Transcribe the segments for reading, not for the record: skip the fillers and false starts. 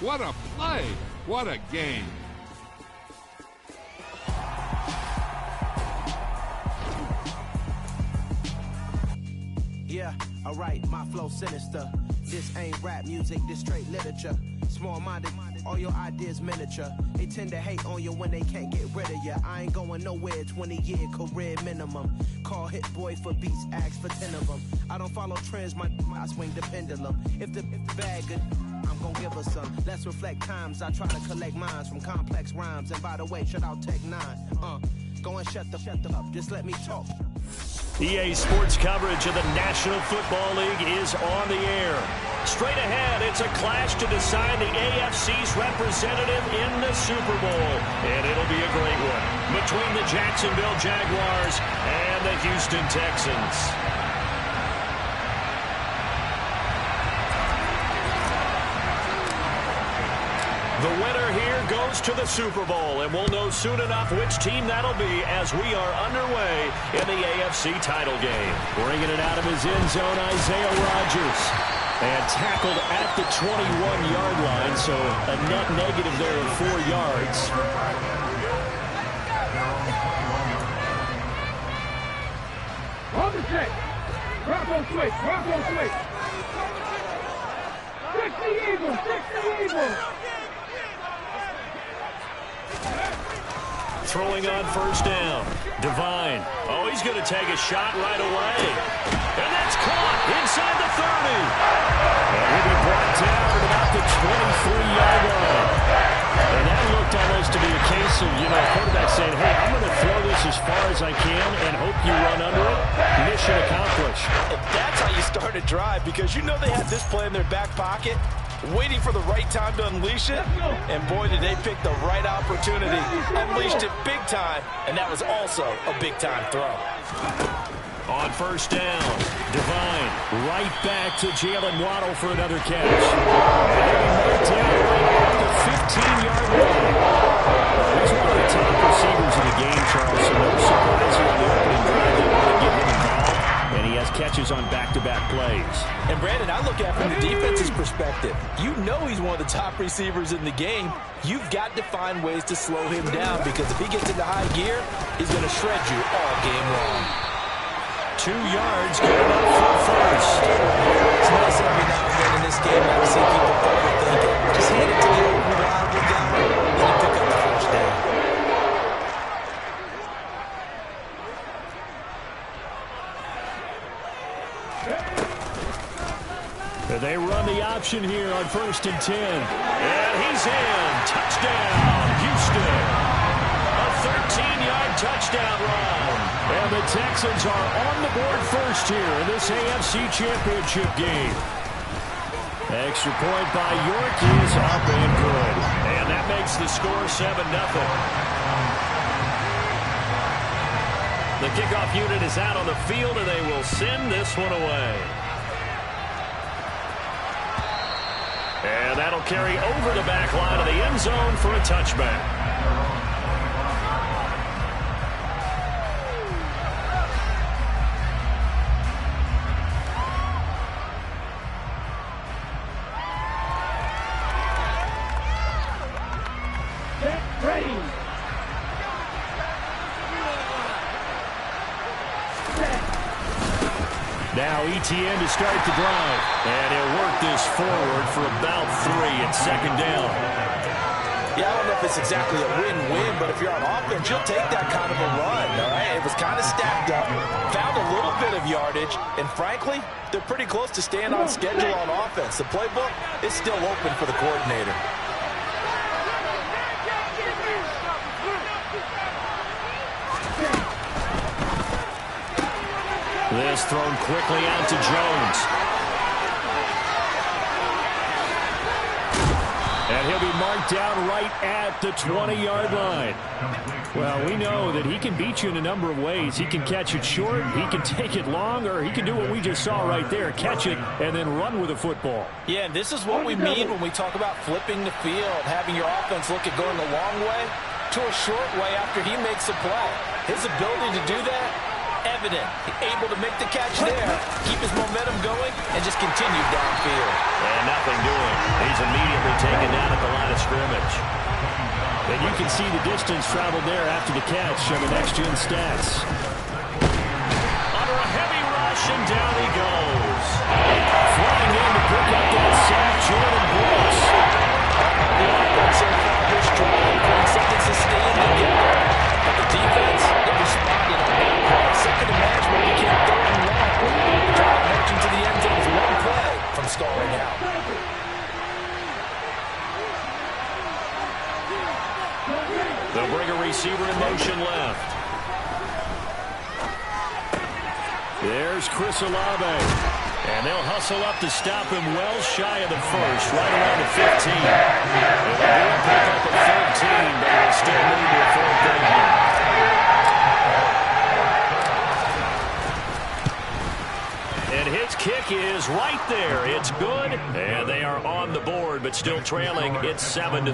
What a play! What a game! Yeah, alright, my flow sinister. This ain't rap music, this straight literature. Small-minded, all your ideas miniature. They tend to hate on you when they can't get rid of you. I ain't going nowhere, 20-year career minimum. Call Hit Boy for beats, ask for 10 of them. I don't follow trends, I swing the pendulum. If the bag good, I'm gonna give her some. Let's reflect times, I try to collect minds from complex rhymes. And by the way, shout out Tech 9. Go and shut the up, just let me talk. EA Sports coverage of the National Football League is on the air. Straight ahead, it's a clash to decide the AFC's representative in the Super Bowl. And it'll be a great one between the Jacksonville Jaguars and the Houston Texans. The winner here goes to the Super Bowl, and we'll know soon enough which team that'll be as we are underway in the AFC title game. Bringing it out of his end zone, Isaiah Rodgers. And tackled at the 21-yard line, so a net negative there of 4 yards. On the check. Drop on switch. Drop on switch. Fix the Eagles. Fix the Eagles. Throwing on first down. Devine. Oh, he's going to take a shot right away. And that's caught inside the 30. And he'll be brought down at about the 23-yard line. And that looked almost to be a case of, quarterback saying, hey, I'm going to throw this as far as I can and hope you run under it. Mission accomplished. And that's how you start a drive, because they had this play in their back pocket, waiting for the right time to unleash it. And boy, did they pick the right opportunity. Unleashed it big time, and that was also a big-time throw. On first down, Devine right back to Jalen Waddle for another catch. And he'll be marked down right at the 15-yard line. He's one of the top receivers in the game, Charles, so no surprise here on the opening drive. They want to get him involved, and he has catches on back-to-back plays. And Brandon, I look at it from the defense's perspective. He's one of the top receivers in the game. You've got to find ways to slow him down, because if he gets into high gear, he's going to shred you all game long. 2 yards, good enough for first. It's nice every now and then in this game not to see people overthink it. Just hand it to the old reliable guy, and you pick up the first down. They run the option here on 1st and 10. And he's in. Touchdown, Houston. A 13-yard touchdown run. And the Texans are on the board first here in this AFC Championship game. Extra point by York is up and good. And that makes the score 7-0. The kickoff unit is out on the field, and they will send this one away. And that'll carry over the back line of the end zone for a touchback. Now ETN to start the drive. And he'll work this forward for about 3 at second down. Yeah, I don't know if it's exactly a win-win, but if you're on offense, you'll take that kind of a run, all right? It was kind of stacked up, found a little bit of yardage, and frankly, they're pretty close to staying on schedule on offense. The playbook is still open for the coordinator. This thrown quickly out to Jones. And he'll be marked down right at the 20-yard line. Well, we know that he can beat you in a number of ways. He can catch it short, he can take it long, or he can do what we just saw right there, catch it and then run with the football. Yeah, and this is what we mean when we talk about flipping the field, having your offense look at going a long way to a short way after he makes a play. His ability to do that, evident. Able to make the catch there, keep his momentum going, and just continue downfield. And nothing doing. He's immediately taken down at And you can see the distance traveled there after the catch on the next-gen stats. Under a heavy rush, and down he goes. Flying in to pick up that sack, Jordan Brooks. The offense so far this drive, putting something sustained together. But the defense, they responded on that play. Second to match when you can't throw it long. The drive marching to the end zone is one play from stalling out. They'll bring a receiver in motion left. There's Chris Olave. And they'll hustle up to stop him well shy of the first, right around the 15. And they'll pick up a 13, but they'll still move to a fourth down. And his kick is right there. It's good. And they are on the board, but still trailing. It's 7-3.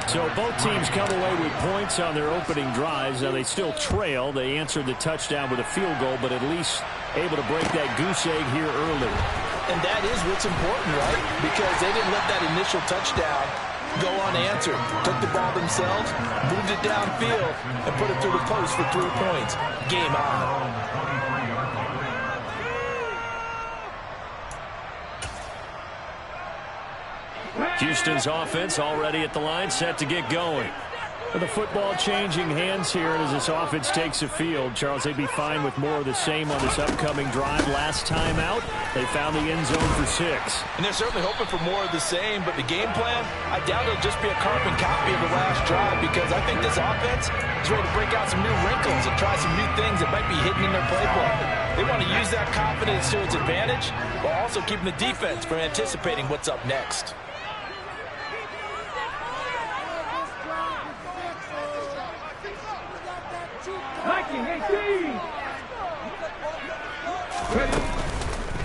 So both teams come away with points on their opening drives. Now they still trail. They answered the touchdown with a field goal, but at least able to break that goose egg here early. And that is what's important, right? Because they didn't let that initial touchdown go unanswered. Took the ball themselves, moved it downfield, and put it through the post for 3 points. Game on. Houston's offense already at the line, set to get going. With the football changing hands here, and as this offense takes the field, Charles, they'd be fine with more of the same on this upcoming drive. Last time out, they found the end zone for 6. And they're certainly hoping for more of the same, but the game plan, I doubt it'll just be a carbon copy of the last drive, because I think this offense is ready to break out some new wrinkles and try some new things that might be hidden in their playbook. They want to use that confidence to its advantage, while also keeping the defense from anticipating what's up next.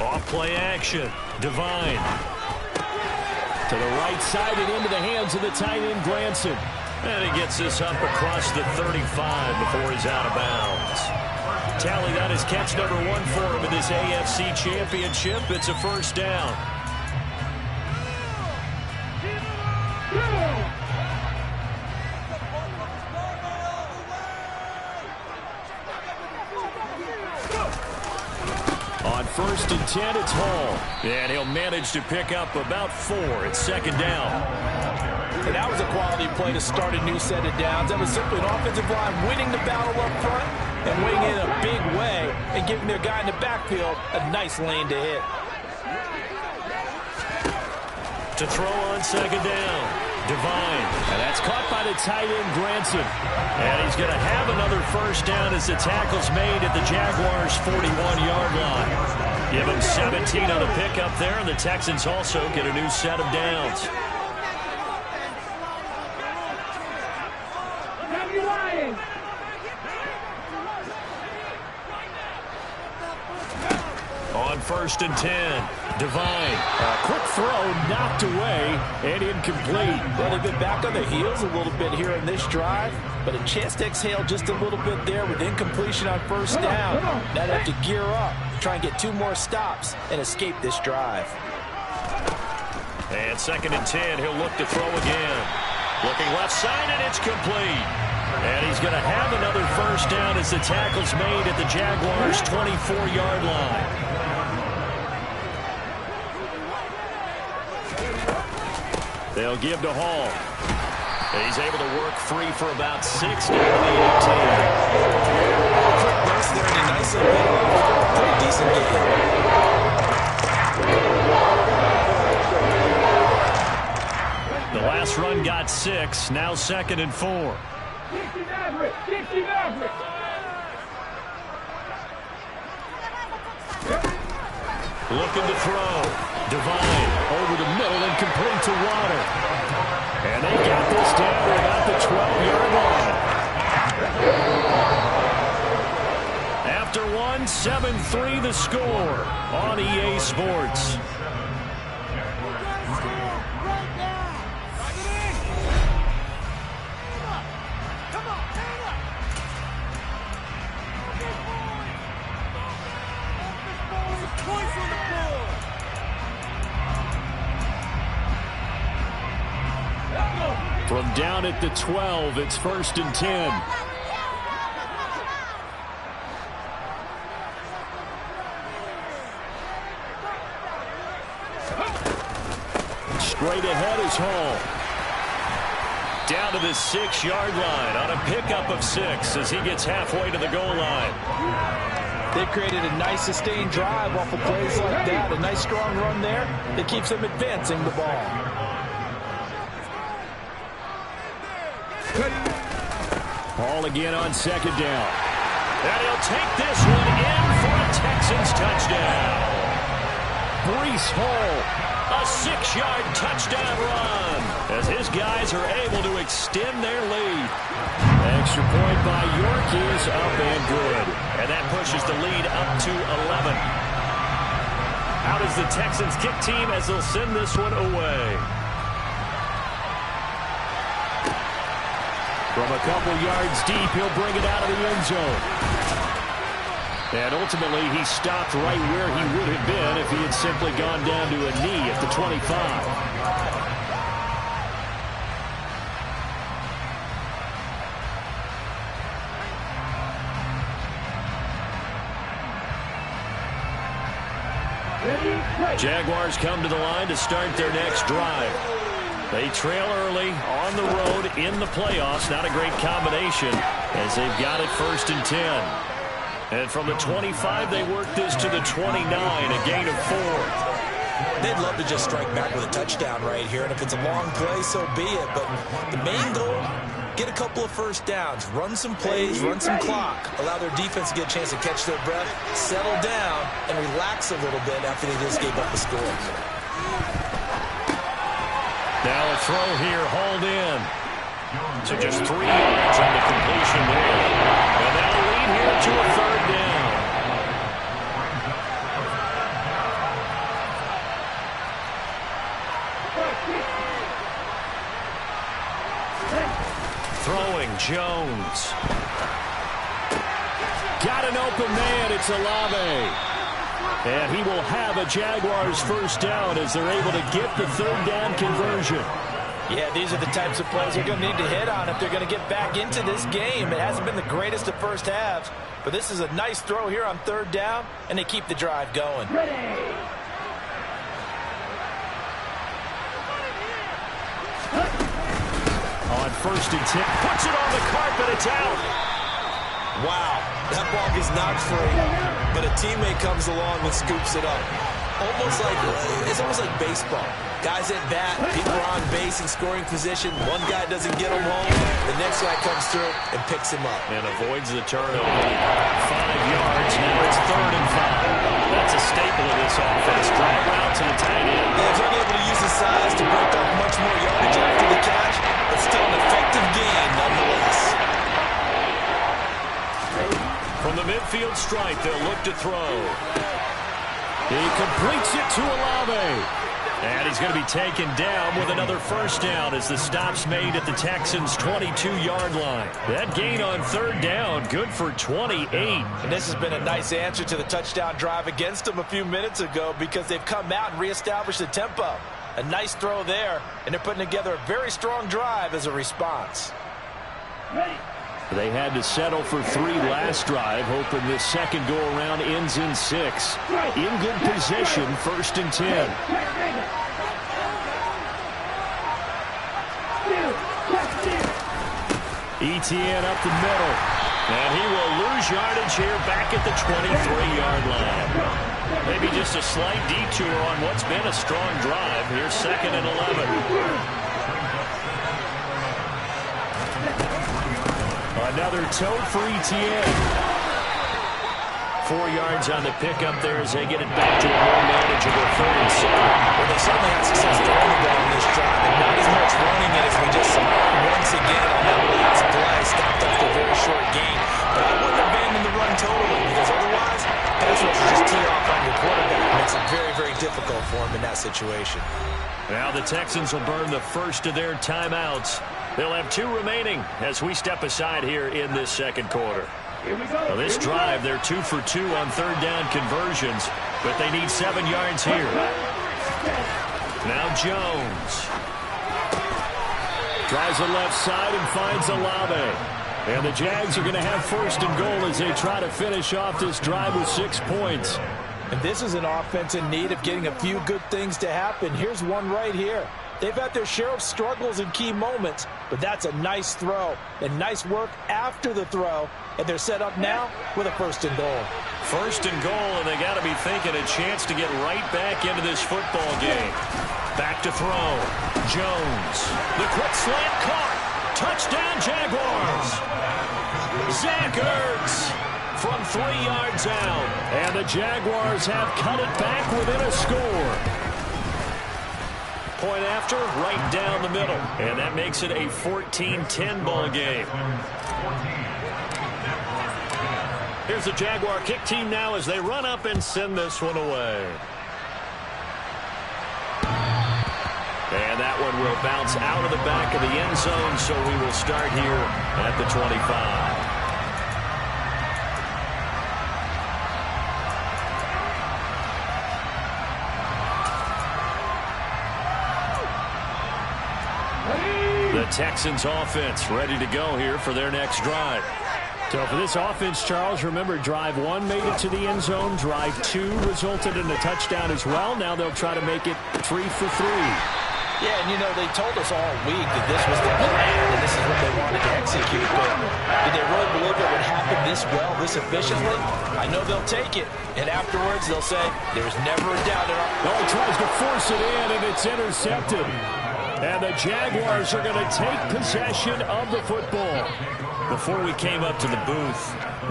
Off play action. Devine. To the right side and into the hands of the tight end, Granson. And he gets this up across the 35 before he's out of bounds. Tally, that is catch number 1 for him in this AFC Championship. It's a first down. On 1st and 10, it's Hall. And he'll manage to pick up about 4. It's 2nd down. And that was a quality play to start a new set of downs. That was simply an offensive line winning the battle up front and winning it in a big way and giving their guy in the backfield a nice lane to hit. To throw on 2nd down. Devine. And that's caught by the tight end, Granson. And he's going to have another first down as the tackle's made at the Jaguars' 41-yard line. Give him 17 on the pickup there, and the Texans also get a new set of downs. On 1st and 10, Devine. A quick throw knocked away and incomplete. Well, they've been back on their heels a little bit here in this drive, but a chance to exhale just a little bit there with incompletion on 1st down. Now they have to gear up, try and get 2 more stops and escape this drive. And 2nd and 10, he'll look to throw again. Looking left side, and it's complete. And he's going to have another first down as the tackle's made at the Jaguars' 24-yard line. They'll give to Hall. He's able to work free for about 6 down to the 18. Quick burst there and a nice little bit off. Pretty decent game. The last run got 6. Now 2nd and 4. Looking to throw. Devine over the middle and complete to Water. And they got this down to about the 12-yard line. After 1, 7-3 the score on EA Sports. From down at the 12, it's 1st and 10. Straight ahead is Hall. Down to the 6-yard line on a pickup of 6 as he gets halfway to the goal line. They created a nice sustained drive off of plays like that. A nice strong run there that keeps them advancing the ball. Hall again on 2nd down. And he'll take this one in for a Texans touchdown. Breece Hall, a 6-yard touchdown run as his guys are able to extend their lead. Extra point by York is up and good. And that pushes the lead up to 11. Out is the Texans kick team as they'll send this one away. From a couple yards deep, he'll bring it out of the end zone. And ultimately, he stopped right where he would have been if he had simply gone down to a knee at the 25. Jaguars come to the line to start their next drive. They trail early on the road in the playoffs. Not a great combination as they've got it 1st and 10. And from the 25, they work this to the 29, a gain of 4. They'd love to just strike back with a touchdown right here, and if it's a long play, so be it. But the main goal, get a couple of first downs, run some plays, run some clock, allow their defense to get a chance to catch their breath, settle down, and relax a little bit after they just gave up the score. Now a throw here, hauled in. So just 3 yards on the completion there. And that'll lead here to a 3rd down. Throwing, Jones. Got an open man, it's Olave. And he will have a Jaguars 1st down as they're able to get the 3rd down conversion. Yeah, these are the types of plays they're going to need to hit on if they're going to get back into this game. It hasn't been the greatest of first halves, but this is a nice throw here on 3rd down, and they keep the drive going. On 1st and 10, puts it on the carpet, it's out. Wow, that ball gets knocked free, but a teammate comes along and scoops it up. It's almost like baseball. Guys at bat, people are on base in scoring position. One guy doesn't get him home. The next guy comes through and picks him up. And avoids the turnover. 5 yards, now it's 3rd and 5. That's a staple of this offense. Drag route to the tight end. Yeah, he's unable to use his size to break up much more yardage after the catch, but still an effective gain nonetheless. From the midfield stripe, they'll look to throw. He completes it to Olave. And he's going to be taken down with another 1st down as the stop's made at the Texans' 22-yard line. That gain on 3rd down, good for 28. And this has been a nice answer to the touchdown drive against them a few minutes ago because they've come out and reestablished the tempo. A nice throw there, and they're putting together a very strong drive as a response. They had to settle for 3 last drive, hoping this second go-around ends in 6. In good position, 1st and 10. Etienne up the middle. And he will lose yardage here back at the 23-yard line. Maybe just a slight detour on what's been a strong drive. Here's 2nd and 11. Another toe for Etienne. 4 yards on the pickup there as they get it back to a more manageable 3rd and 7. Well, they certainly had success throwing the ball in this drive, and not as much running it as we just saw once again on that last play. Stopped after a very short gain. But I wouldn't abandon the run totally because otherwise, pass rush just tee off on your quarterback. It makes it very, very difficult for him in that situation. Now the Texans will burn the first of their timeouts. They'll have 2 remaining as we step aside here in this second quarter. Well, this drive, they're 2 for 2 on 3rd down conversions, but they need 7 yards here. Now Jones. Tries the left side and finds Olave. And the Jags are going to have first and goal as they try to finish off this drive with 6 points. And this is an offense in need of getting a few good things to happen. Here's one right here. They've had their share of struggles in key moments, but that's a nice throw and nice work after the throw. And they're set up now with a first and goal. First and goal, and they got to be thinking a chance to get right back into this football game. Back to throw. Jones. The quick slant caught. Touchdown, Jaguars. Zach Ertz from 3 yards out. And the Jaguars have cut it back within a score. Point after, right down the middle. And that makes it a 14-10 ball game. Here's the Jaguar kick team now as they run up and send this one away. And that one will bounce out of the back of the end zone, so we will start here at the 25. The Texans offense ready to go here for their next drive. So for this offense, Charles, remember, drive 1 made it to the end zone. Drive 2 resulted in a touchdown as well. Now they'll try to make it 3 for 3. Yeah, and you know, they told us all week that this was the plan and this is what they wanted to execute. But did they really believe it would happen this well, this efficiently? I know they'll take it. And afterwards, they'll say, there's never a doubt in our... No, he tries to force it in, and it's intercepted. And the Jaguars are going to take possession of the football. Before we came up to the booth,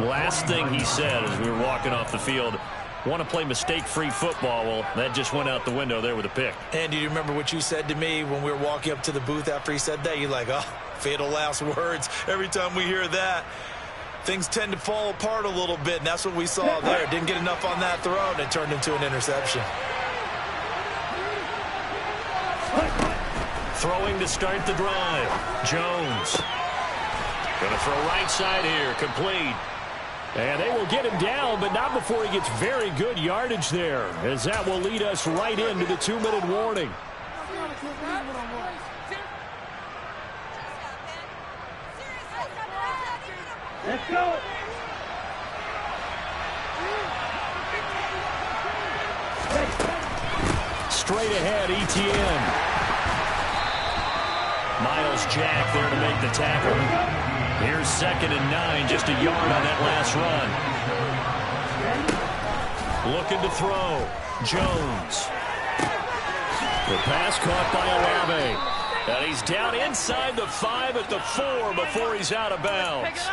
last thing he said as we were walking off the field, want to play mistake-free football. Well, that just went out the window there with a pick. And do you remember what you said to me when we were walking up to the booth after he said that? You're like, oh, fatal last words. Every time we hear that, things tend to fall apart a little bit, and that's what we saw there. Didn't get enough on that throw, and it turned into an interception. Throwing to start the drive. Jones. Going to throw right side here. Complete. And they will get him down, but not before he gets very good yardage there, as that will lead us right into the 2-minute warning. Let's go. Straight ahead, ETN. Myles Jack there to make the tackle. Here's 2nd and 9, just a yard on that last run. Looking to throw. Jones. The pass caught by Olave. And he's down inside the 5 at the 4 before he's out of bounds.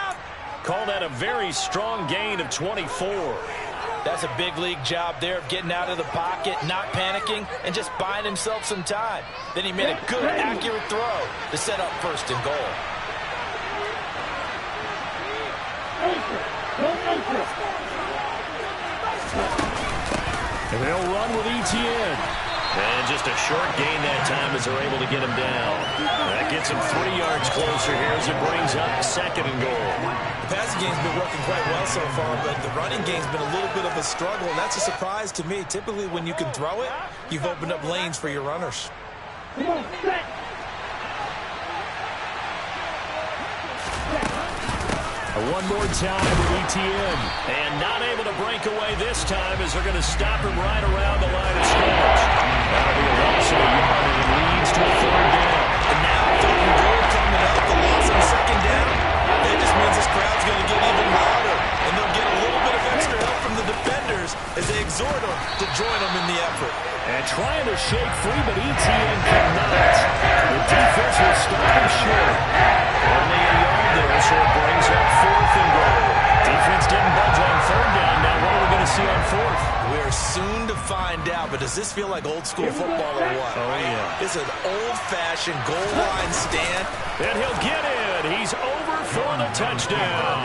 Call that a very strong gain of 24. That's a big league job there of getting out of the pocket, not panicking, and just buying himself some time. Then he made a good, accurate throw to set up first and goal. And they'll run with ETN. And just a short gain that time as they're able to get him down. That gets him 3 yards closer here as it brings up 2nd and goal. The passing game's been working quite well so far, but the running game's been a little bit of a struggle, and that's a surprise to me. Typically, when you can throw it, you've opened up lanes for your runners. Come on, set. One more time with ETN. And not able to break away this time as they're going to stop him right around the line of scrimmage. That'll be a loss of a yard, and it leads to a 3rd down. And now 3rd and goal coming up, the loss on 2nd down. That just means this crowd's going to get even louder, and they'll get a little bit of extra help from the defenders as they exhort them to join them in the effort. And trying to shake free, but ETN cannot. The defense will stop him short. Only a yard there, so it brings up 4th and goal. Defense didn't budge on 3rd down. Now what are we going to see on 4th? We're soon to find out, but does this feel like old school football or what? Oh, yeah. It's an old-fashioned goal line stand. And he'll get in. He's over for the touchdown.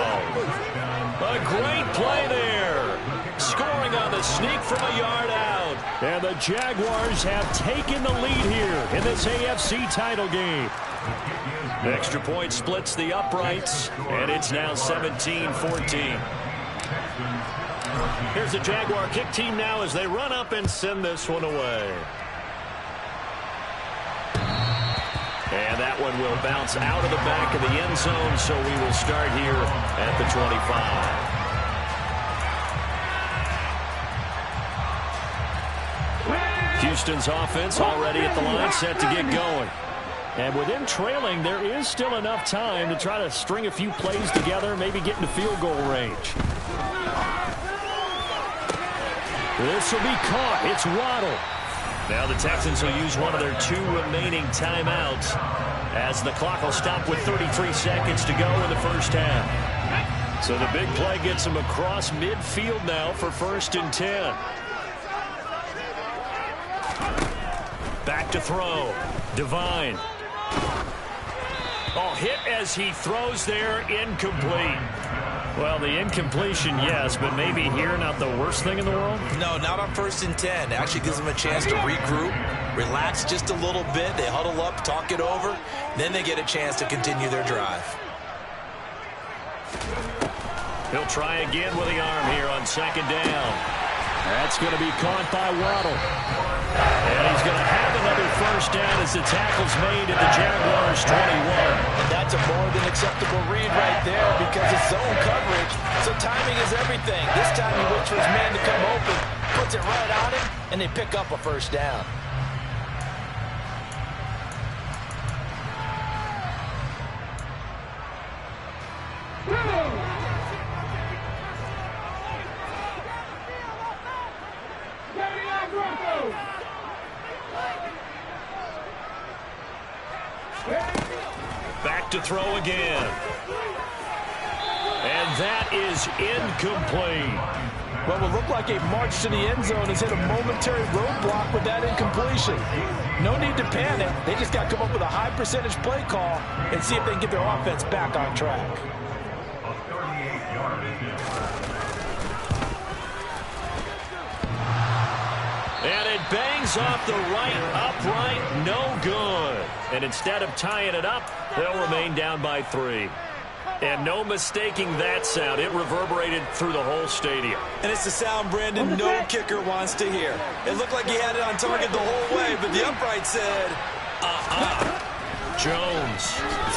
A great play there. Scoring on the sneak from a yard out. And the Jaguars have taken the lead here in this AFC title game. The extra point splits the uprights, and it's now 17-14. Here's the Jaguar kick team now as they run up and send this one away. And that one will bounce out of the back of the end zone, so we will start here at the 25. Houston's offense already at the line, set to get going. And with them trailing, there is still enough time to try to string a few plays together, maybe get into field goal range. This will be caught. It's Waddle. Now the Texans will use one of their 2 remaining timeouts as the clock will stop with 33 seconds to go in the first half. So the big play gets them across midfield now for 1st and 10. Back to throw. Devine. Oh, hit as he throws there, incomplete. Well, the incompletion, yes, but maybe here not the worst thing in the world? No, not on 1st and 10. It actually gives them a chance to regroup, relax just a little bit. They huddle up, talk it over. Then they get a chance to continue their drive. He'll try again with the arm here on 2nd down. That's going to be caught by Waddle. And he's going to have another 1st down as the tackle's made at the Jaguars' 21. And that's a more than acceptable read right there because it's zone coverage. So timing is everything. This time he waits for his man to come open, puts it right on him, and they pick up a 1st down. Back to throw again. And that is incomplete. Well, it will look like a march to the end zone has hit a momentary roadblock with that incompletion. No need to panic. They just got to come up with a high percentage play call and see if they can get their offense back on track. And it bangs off the right upright, no good. And instead of tying it up, they'll remain down by 3. And no mistaking that sound. It reverberated through the whole stadium. And it's the sound, Brandon, no kicker wants to hear. It looked like he had it on target the whole way, but the upright said, Jones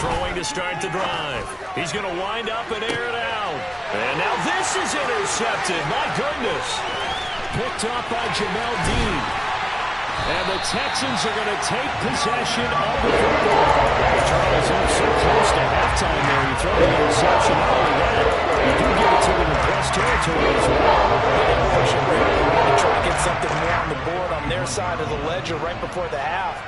throwing to start the drive. He's going to wind up and air it out. And now this is intercepted. My goodness. Picked up by Jamel Dean. And the Texans are going to take possession of the football. Charles, you're so close to halftime there. You throw the interception. Not only that, you do give it to them in press territory as well. They try to get something more on the board on their side of the ledger right before the half.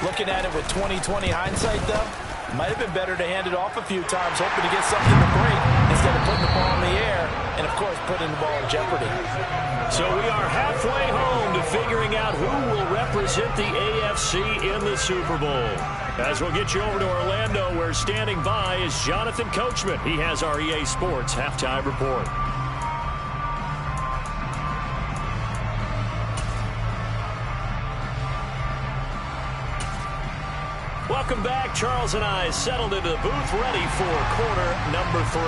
Looking at it with 20/20 hindsight, though, might have been better to hand it off a few times, hoping to get something to break instead of putting the ball in the air and, of course, putting the ball in jeopardy. So we are halfway home to figuring out who will represent the AFC in the Super Bowl. As we'll get you over to Orlando, where standing by is Jonathan Coachman. He has our EA Sports Halftime Report. Welcome back. Charles and I settled into the booth ready for quarter number 3.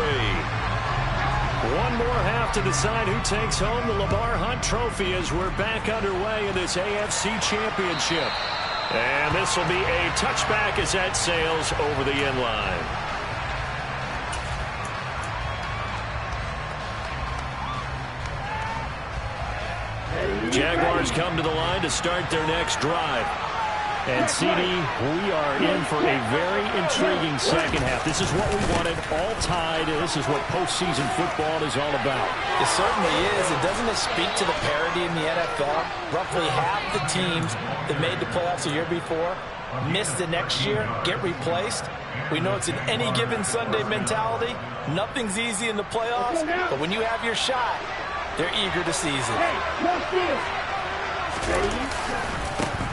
One more half to decide who takes home the Lamar Hunt Trophy as we're back underway in this AFC Championship. And this will be a touchback as that sails over the end line. Jaguars come to the line to start their next drive. And, CD, we are in for a very intriguing second half. This is what we wanted, all tied. This is what postseason football is all about. It certainly is. And doesn't it speak to the parity in the NFL? Roughly half the teams that made the playoffs the year before miss the next year, get replaced. We know it's an any given Sunday mentality. Nothing's easy in the playoffs, but when you have your shot, they're eager to seize it.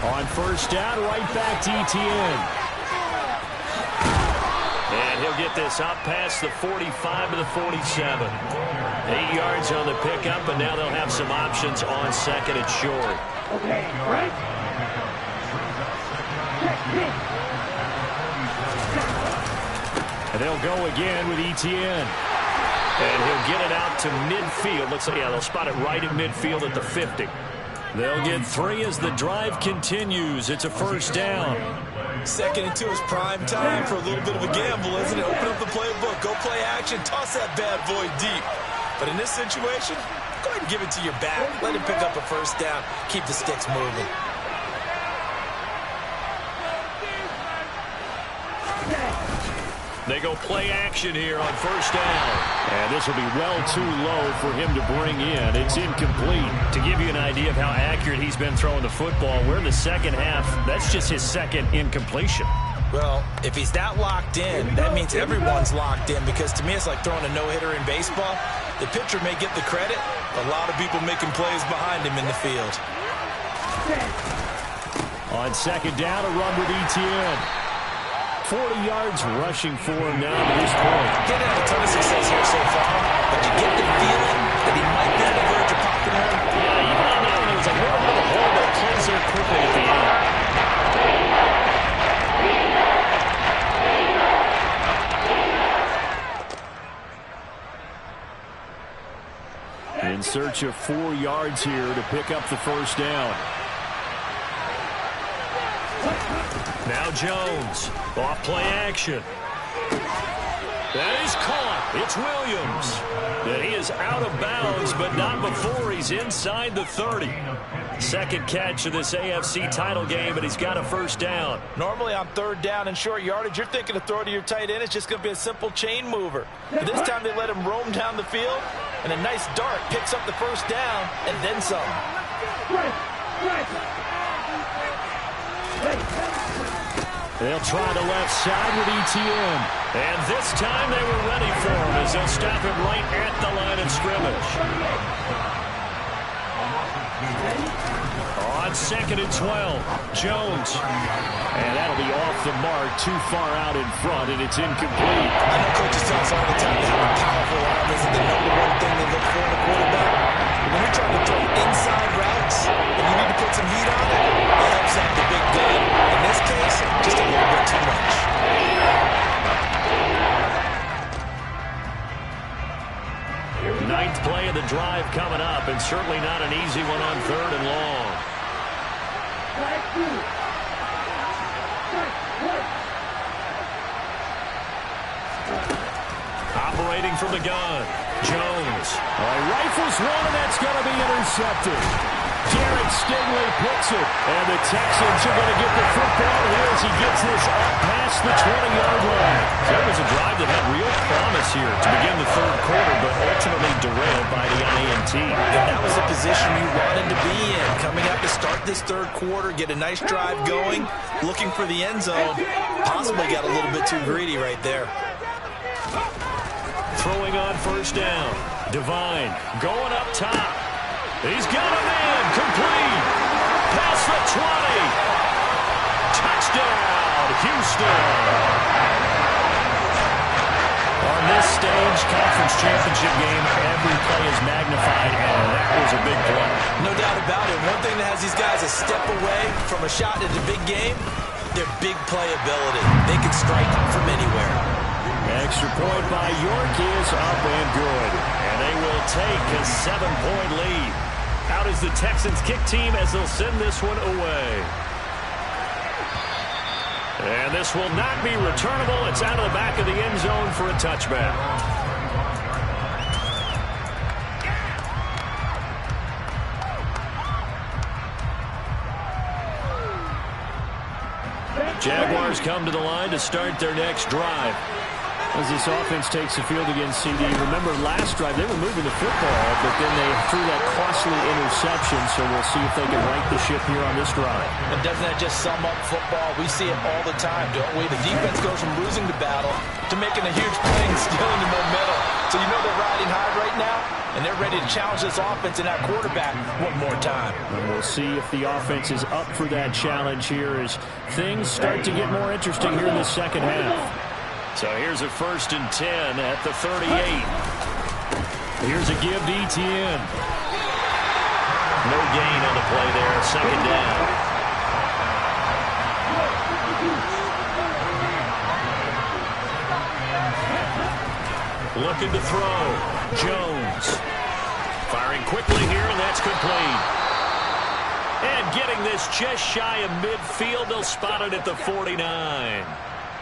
On first down, right back to Etienne. And he'll get this up past the 45 to the 47. 8 yards on the pickup, and now they'll have some options on second and short. Okay, right. And they'll go again with Etienne. And he'll get it out to midfield. Looks like, yeah, they'll spot it right at midfield at the 50. They'll get 3 as the drive continues. It's a first down. Second and 2 is prime time for a little bit of a gamble, isn't it? Open up the playbook, go play action, toss that bad boy deep. But in this situation, go ahead and give it to your back. Let him pick up a first down. Keep the sticks moving. They go play action here on first down. And this will be well too low for him to bring in. It's incomplete. To give you an idea of how accurate he's been throwing the football, we're in the second half. That's just his second incompletion. Well, if he's that locked in, that means everyone's locked in, because to me it's like throwing a no-hitter in baseball. The pitcher may get the credit, but a lot of people making plays behind him in the field. On second down, a run with Etienne. 40 yards rushing for him now to this point. Didn't have a ton of success here so far, but you get the feeling that he might be on the verge of popping one. Yeah, even on that one, it was a little bit of a hole, but it closed there quickly at the end. In search of 4 yards here to pick up the first down. Now Jones, off play action. That is caught. It's Williams. And he is out of bounds, but not before he's inside the 30. Second catch of this AFC title game, but he's got a first down. Normally on third down and short yardage, you're thinking to throw to your tight end. It's just going to be a simple chain mover. But this time they let him roam down the field, and a nice dart picks up the first down, and then some. They'll try the left side with Etienne. And this time they were ready for him as they'll stop him right at the line of scrimmage. On second and 12, Jones. And that'll be off the mark, too far out in front, and it's incomplete. I know coaches tell us all the time that having a powerful arm isn't the number one thing they look for in a quarterback. But when you're trying to throw inside routes and you need to put some heat on it, it helps have the big gun. In this case, just a little bit too much. Ninth play of the drive coming up, and certainly not an easy one on third and long. Operating from the gun, Jones. Rifles one, and that's going to be intercepted. Derek Stingley picks it, and the Texans are going to get the football here as he gets this up past the 20-yard line. That was a drive that had real promise here to begin the third quarter, but ultimately derailed by the INT. And that was the position you wanted to be in, coming out to start this third quarter, get a nice drive going, looking for the end zone. Possibly got a little bit too greedy right there. Throwing on first down, Devine going up top. He's got him in, complete, past the 20. Touchdown, Houston. On this stage, conference championship game, every play is magnified, and that was a big play. No doubt about it. One thing that has these guys a step away from a shot at the big game, their big playability. They can strike from anywhere. Extra point by York is up and good. And they will take a 7-point lead. Out is the Texans kick team as they'll send this one away. And this will not be returnable. It's out of the back of the end zone for a touchback. Jaguars come to the line to start their next drive. As this offense takes the field against CD, remember last drive they were moving the football, but then they threw that costly interception, so we'll see if they can right the ship here on this drive. And doesn't that just sum up football? We see it all the time, don't we? The defense goes from losing the battle to making a huge play and stealing the momentum. So you know they're riding high right now, and they're ready to challenge this offense and that quarterback one more time. And we'll see if the offense is up for that challenge here as things start to get more interesting here in the second half. So here's a 1st and 10 at the 38. Here's a give to Etienne. No gain on the play there, second down. Looking to throw. Jones. Firing quickly here, and that's complete. And getting this just shy of midfield, they'll spot it at the 49.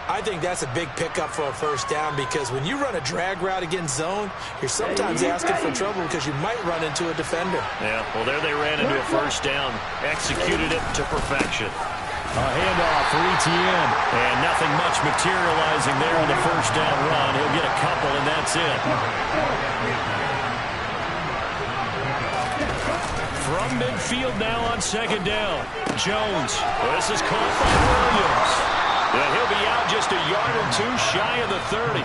I think that's a big pickup for a first down because when you run a drag route against zone, you're sometimes asking for trouble because you might run into a defender. Yeah, well, there they ran into a first down, executed it to perfection. A handoff for Etienne. And nothing much materializing there on the first down run. He'll get a couple, and that's it. From midfield now on second down. Jones. This is caught by Williams. And he'll be out just a yard or two shy of the 30.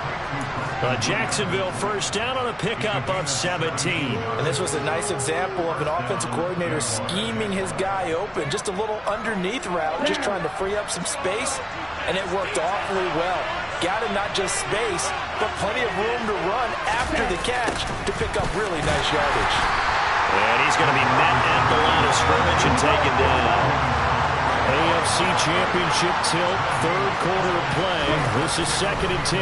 Jacksonville first down on a pickup of 17. And this was a nice example of an offensive coordinator scheming his guy open. Just a little underneath route, just trying to free up some space, and it worked awfully well. Got him not just space, but plenty of room to run after the catch to pick up really nice yardage. And he's going to be met at the line of scrimmage and taken down. AFC Championship tilt, third quarter of play. This is 2nd and 10.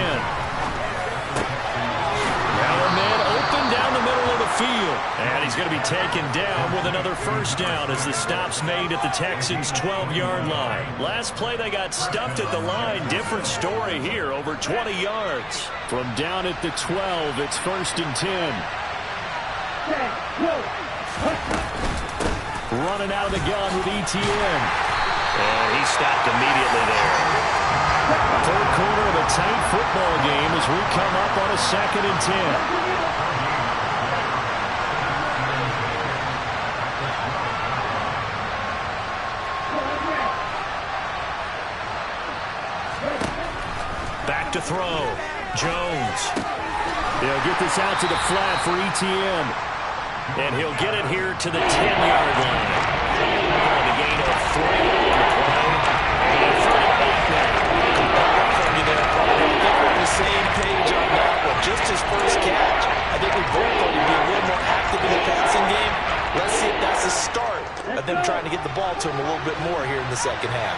Now a man open down the middle of the field. And he's going to be taken down with another first down as the stop's made at the Texans' 12-yard line. Last play they got stuffed at the line. Different story here, over 20 yards. From down at the 12, it's 1st and 10. Running out of the gun with Etienne. And he stopped immediately there. Third quarter of a tight football game as we come up on a 2nd and 10. Back to throw. Jones. They'll get this out to the flat for Etienne. And he'll get it here to the 10-yard line. On the gain of 3 on the play. And 38 now. I think we're on the same page on that one. Just his first catch. I think we both thought he'd be a little more active in the passing game. Let's see if that's the start of them trying to get the ball to him a little bit more here in the second half.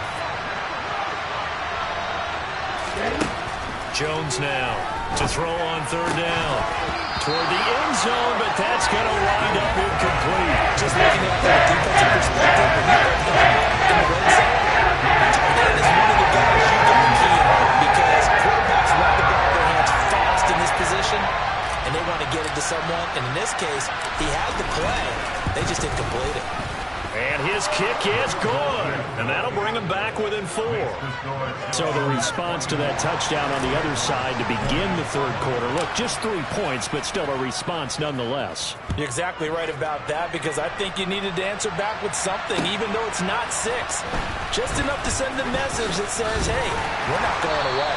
Jones now to throw on third down. Toward the end zone, but that's going to wind up incomplete. Just looking at that defensive perspective, when you put him in the red zone, tight end is one of the guys you got to key on because quarterbacks want the ball in their hands fast in this position, and they want to get it to someone. And in this case, he had the play. They just didn't complete it. And his kick is good. And that'll bring him back within 4. So the response to that touchdown on the other side to begin the third quarter. Look, just 3 points, but still a response nonetheless. You're exactly right about that because I think you needed to answer back with something, even though it's not 6. Just enough to send a message that says, hey, we're not going away.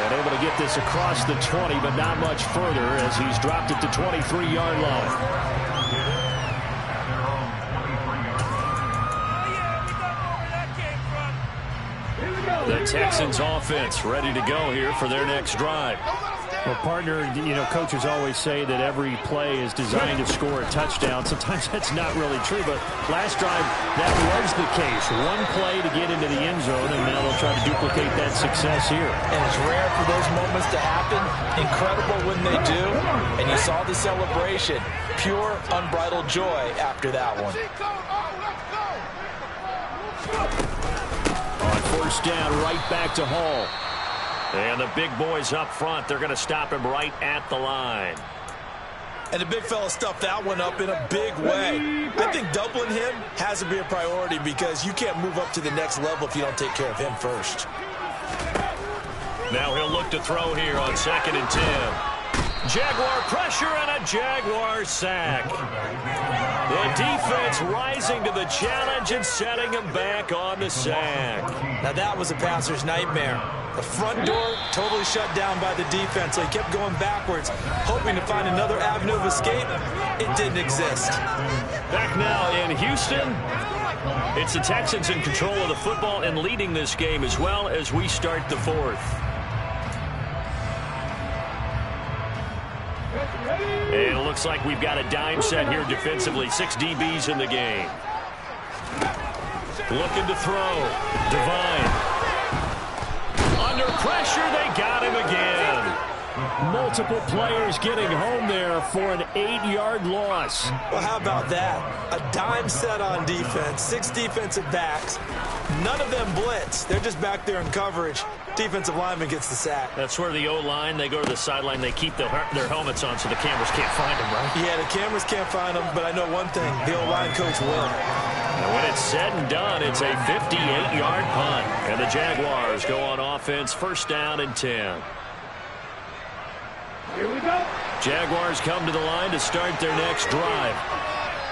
And able to get this across the 20, but not much further as he's dropped it to 23-yard line. The Texans offense ready to go here for their next drive. Well, partner, coaches always say that every play is designed to score a touchdown. Sometimes that's not really true, but last drive, that was the case. One play to get into the end zone, and now they'll try to duplicate that success here. And it's rare for those moments to happen. Incredible when they do. And you saw the celebration. Pure, unbridled joy after that one. On first down, right back to Hall. And the big boys up front, they're going to stop him right at the line. And the big fella stuffed that one up in a big way. I think doubling him has to be a priority because you can't move up to the next level if you don't take care of him first. Now he'll look to throw here on 2nd and 10. Jaguar pressure and a Jaguar sack. The defense rising to the challenge and setting him back on the sack. Now that was a passer's nightmare. The front door totally shut down by the defense, so he kept going backwards, hoping to find another avenue of escape. It didn't exist. Back now in Houston. It's the Texans in control of the football and leading this game as well as we start the 4th. And it looks like we've got a dime set here defensively. 6 DBs in the game. Looking to throw. Devine. Under pressure, they got him again. Multiple players getting home there for an 8-yard loss. Well, how about that? A dime set on defense, 6 defensive backs. None of them blitz. They're just back there in coverage. Defensive lineman gets the sack. That's where the O-line, they go to the sideline, they keep their helmets on so the cameras can't find them, right? Yeah, the cameras can't find them, but I know one thing. The O-line coach will. And when it's said and done, it's a 58-yard punt. And the Jaguars go on offense, first down and 10. Here we go. Jaguars come to the line to start their next drive.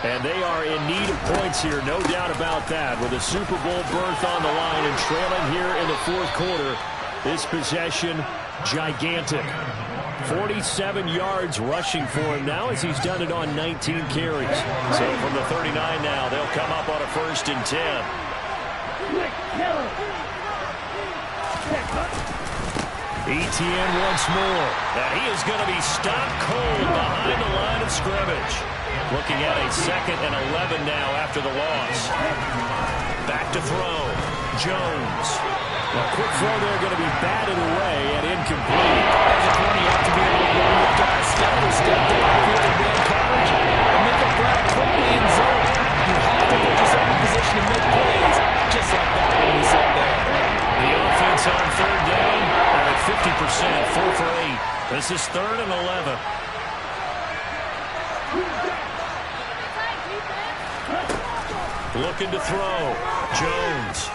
And they are in need of points here, no doubt about that. With a Super Bowl berth on the line and trailing here in the fourth quarter, this possession, gigantic. 47 yards rushing for him now as he's done it on 19 carries. So from the 39 now, they'll come up on a first and 10. Etienne once more. And he is going to be stopped cold behind the line of scrimmage. Looking at a 2nd and 11 now after the loss. Back to throw. Jones. A quick throw there going to be batted away and incomplete. As a corner, you have to be able to run with guys step downfield and man coverage and make a grab quickly in zone. You have to put yourself in position to make plays just like that when we said there. The offense on third down at 50%, 4 for 8. This is 3rd and 11. Looking to throw. Jones.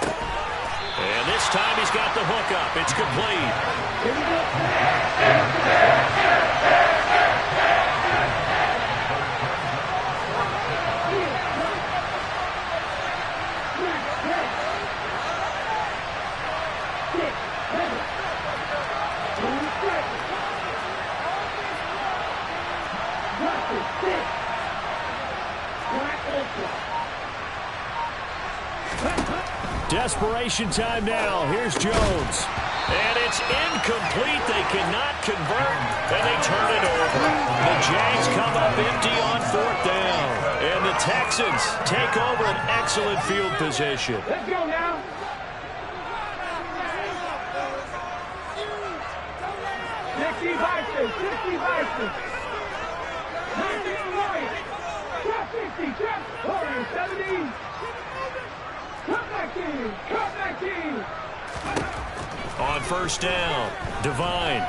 And this time he's got the hook up. It's complete. Desperation time now. Here's Jones. And it's incomplete. They cannot convert, and they turn it over. The Jags come up empty on 4th down. And the Texans take over an excellent field position. Let's go now. Dixie Bison, 60 Bison. 19 Warriors. Trap 60, trap Warriors, 70. Cut back in. On first down, Devine.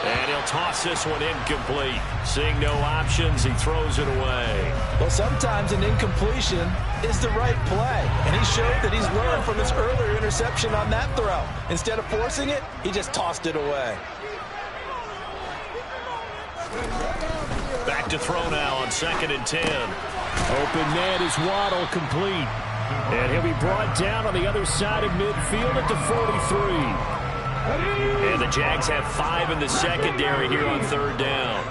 And he'll toss this one incomplete. Seeing no options, he throws it away. Well, sometimes an incompletion is the right play. And he showed that he's learned from his earlier interception on that throw. Instead of forcing it, he just tossed it away. Back to throw now on 2nd and 10. Open man is Waddle, complete. And he'll be brought down on the other side of midfield at the 43. And the Jags have 5 in the secondary here on 3rd down.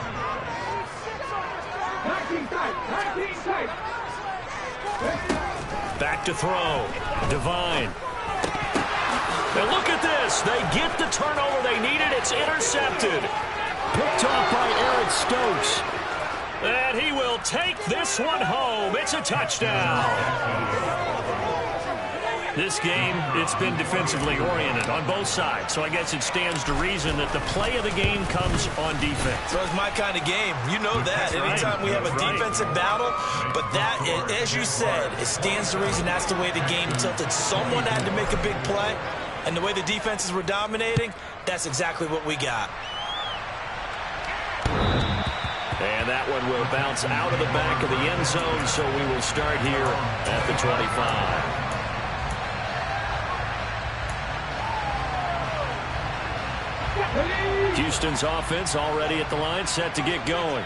19 tight. Back to throw. Devine. And look at this. They get the turnover they needed. It's intercepted. Picked off by Eric Stokes. And he will take this one home. It's a touchdown. This game, it's been defensively oriented on both sides. So I guess it stands to reason that the play of the game comes on defense. So it's my kind of game. You know that. That's Anytime right. we have a That's right. defensive battle. But that, as you said, it stands to reason that's the way the game tilted. Someone had to make a big play. And the way the defenses were dominating, that's exactly what we got. And that one will bounce out of the back of the end zone, so we will start here at the 25. Houston's offense already at the line, set to get going.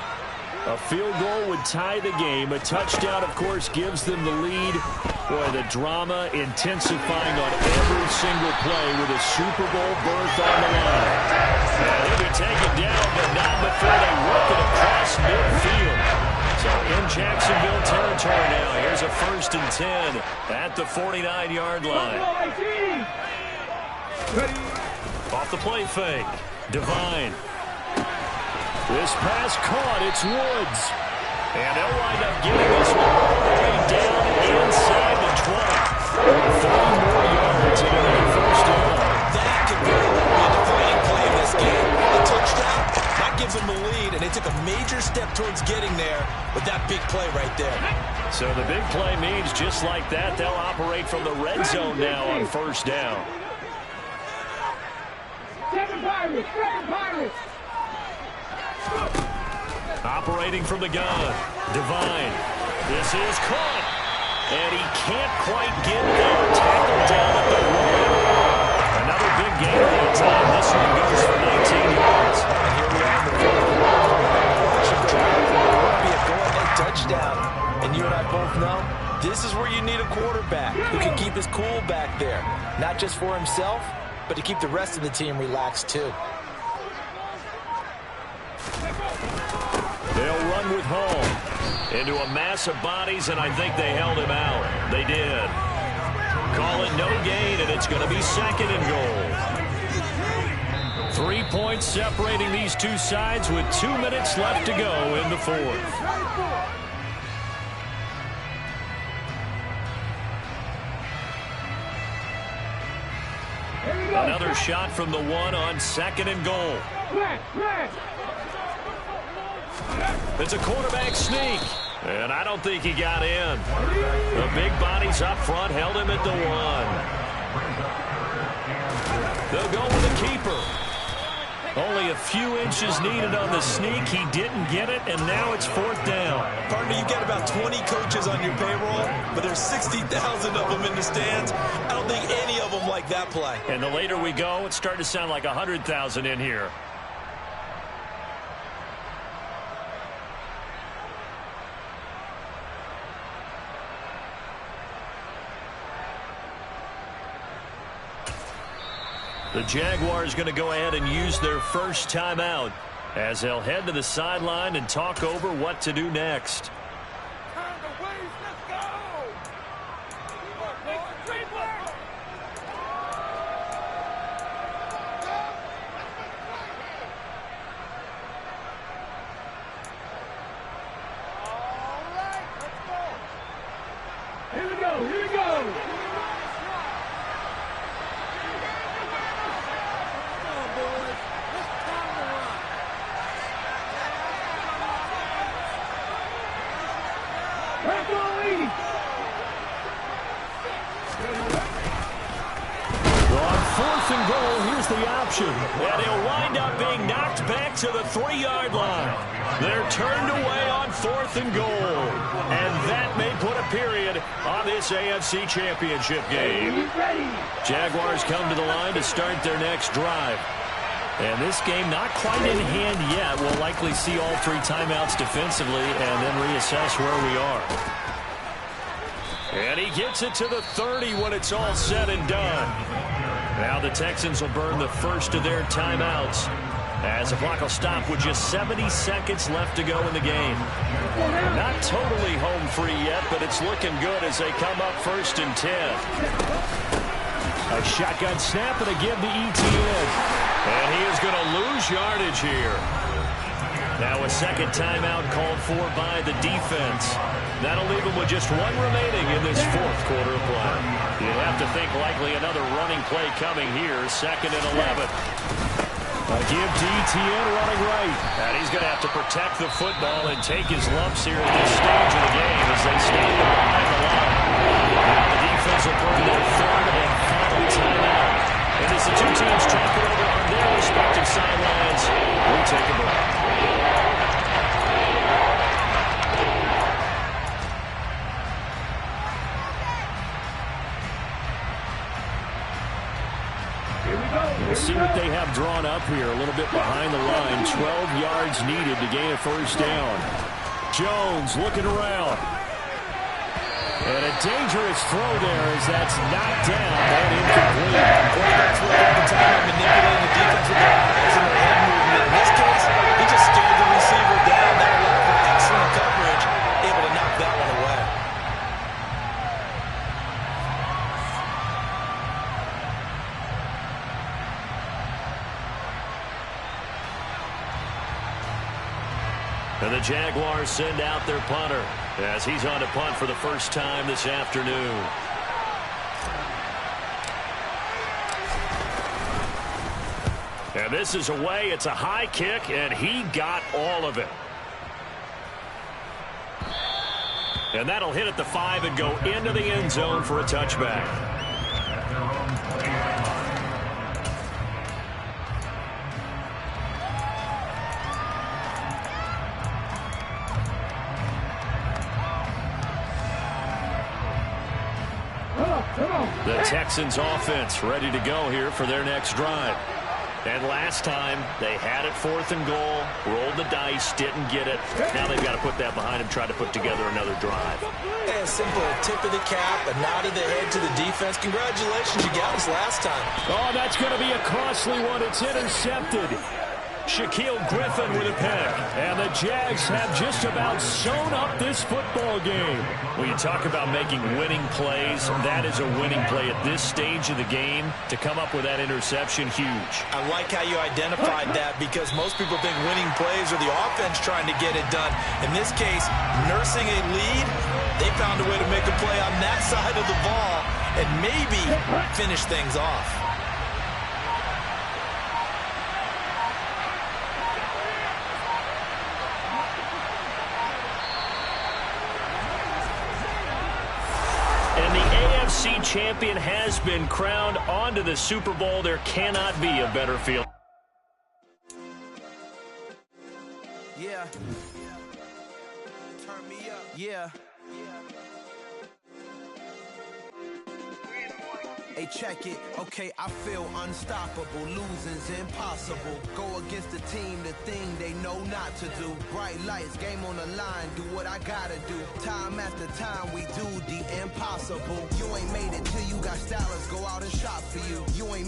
A field goal would tie the game. A touchdown, of course, gives them the lead. Boy, the drama intensifying on every single play with a Super Bowl berth on the line. And they'll be taken down, but not before they work it across midfield. So in Jacksonville territory now, here's a 1st and 10 at the 49-yard line. Off the play fake. Devine. This pass caught. It's Woods. And they'll wind up getting this one all the way down inside the 20. 30 more yards and another first down. That could be step towards getting there with that big play right there. So the big play means just like that, they'll operate from the red zone now on first down. Operating from the gun. Devine. This is caught. And he can't quite get there. Tackled down at the 1. Another big gain that time. This one goes for 19 yards. And here we are in the fourth quarter. Should go out for what would be a go-ahead touchdown. And you and I both know this is where you need a quarterback who can keep his cool back there. Not just for himself, but to keep the rest of the team relaxed too. They'll run with home into a mass of bodies, and I think they held him out. They did. Call it no gain, and it's going to be second and goal. 3 points separating these two sides with 2 minutes left to go in the fourth. Another shot from the 1 on second and goal. It's a quarterback sneak, and I don't think he got in. The big bodies up front held him at the 1. They'll go with the keeper. Only a few inches needed on the sneak. He didn't get it, and now it's fourth down. Partner, you got about 20 coaches on your payroll, but there's 60,000 of them in the stands. I don't think any of them like that play. And the later we go, it's starting to sound like 100,000 in here. The Jaguars going to go ahead and use their first timeout as they'll head to the sideline and talk over what to do next. Here we go, here we go. Fourth and goal, here's the option. And he'll wind up being knocked back to the 3-yard line. They're turned away on fourth and goal. And that may put a period on this AFC Championship game. Jaguars come to the line to start their next drive. And this game not quite in hand yet. We'll likely see all 3 timeouts defensively and then reassess where we are. And he gets it to the 30 when it's all said and done. Now the Texans will burn the first of their timeouts as the clock will stop with just 70 seconds left to go in the game. Not totally home free yet, but it's looking good as they come up first and 10. A shotgun snap and a give to Etienne. And he is going to lose yardage here. Now a second timeout called for by the defense. That'll leave him with just 1 remaining in this fourth quarter of play. You'd have to think likely another running play coming here, second and 11. A give to Etienne running right. And he's going to have to protect the football and take his lumps here at this stage of the game as they stand behind the line. Now the defense will burn their third and final timeout. And as the two teams talk it over on their respective sidelines, we'll take a break. We'll see what they have drawn up here a little bit behind the line. 12 yards needed to gain a first down. Jones looking around. And a dangerous throw there as that's knocked down and incomplete. Quarterbacks work all the time on manipulating the defense with their eyes and their head movement. In this case, he just stared the receiver down. That allowed for excellent coverage, able to knock that one away. And the Jaguars send out their punter as he's on to punt for the first time this afternoon. And this is away. It's a high kick, and he got all of it. And that'll hit at the 5 and go into the end zone for a touchback. The Texans offense ready to go here for their next drive. And last time, they had it 4th and goal, rolled the dice, didn't get it. Now they've got to put that behind them, try to put together another drive. A simple tip of the cap, a nod of the head to the defense. Congratulations, you got us last time. Oh, that's going to be a costly one. It's intercepted. Shaquille Griffin with a pick. And the Jags have just about sewn up this football game. When you talk about making winning plays, that is a winning play at this stage of the game. To come up with that interception, huge. I like how you identified that because most people think winning plays are the offense trying to get it done. In this case, nursing a lead, they found a way to make a play on that side of the ball and maybe finish things off. And the AFC champion has been crowned onto the Super Bowl. There cannot be a better feeling. Yeah. Turn me up. Yeah. Hey, check it. Okay, I feel unstoppable. Losing's impossible. Go against the team, the thing they know not to do. Bright lights, game on the line. Do what I gotta do. Time after time, we do the impossible. You ain't made it till you got stylers. Go out and shop for you. You ain't made